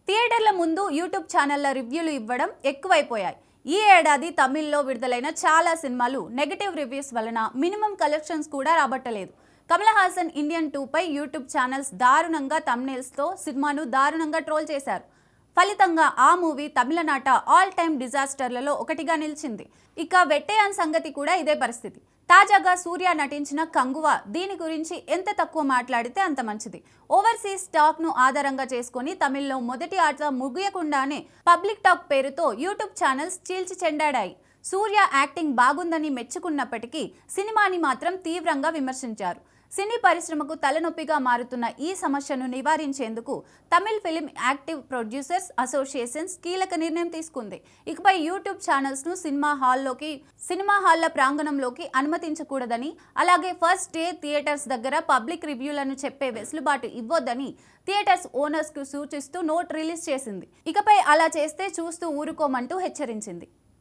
థియేటర్ల ముందు యూట్యూబ్ ఛానళ్ల రివ్యూలు ఇవ్వడం ఎక్కువైపోయాయి. ఈ ఏడాది తమిళ్లో విడుదలైన చాలా సినిమాలు నెగటివ్ రివ్యూస్ వలన మినిమం కలెక్షన్స్ కూడా రాబట్టలేదు. కమల్ హాసన్ ఇండియన్ 2 పై యూట్యూబ్ ఛానల్స్ దారుణంగా థంబ్నెయిల్స్తో సినిమాను దారుణంగా ట్రోల్ చేశారు. ఫలితంగా ఆ మూవీ తమిళనాట ఆల్ టైమ్ డిజాస్టర్లలో ఒకటిగా నిలిచింది. ఇక వెట్టయాన్ సంగతి కూడా ఇదే పరిస్థితి. తాజాగా సూర్య నటించిన కంగువ దీని గురించి ఎంత తక్కువ మాట్లాడితే అంత మంచిది. ఓవర్సీస్ టాక్ ను ఆధారంగా చేసుకుని తమిళ్లో మొదటి ఆట ముగియకుండానే పబ్లిక్ టాక్ పేరుతో యూట్యూబ్ ఛానల్స్ చీల్చి చెండాడాయి. సూర్య యాక్టింగ్ బాగుందని మెచ్చుకున్నప్పటికీ సినిమాని మాత్రం తీవ్రంగా విమర్శించారు. సినీ పరిశ్రమకు తలనొప్పిగా మారుతున్న ఈ సమస్యను నివారించేందుకు Tamil film active producers associations కీలక నిర్ణయం తీసుకుంది. ఇకపై యూట్యూబ్ ఛానల్స్ ను సినిమా హాళ్ల ప్రాంగణంలోకి అనుమతించకూడదని, అలాగే ఫస్ట్ డే థియేటర్స్ దగ్గర పబ్లిక్ రివ్యూలను చెప్పే వెసులుబాటు ఇవ్వొద్దని థియేటర్స్ ఓనర్స్ కు సూచిస్తూ నోట్ రిలీజ్ చేసింది. ఇకపై అలా చేస్తే చూస్తూ ఊరుకోమంటూ హెచ్చరించింది.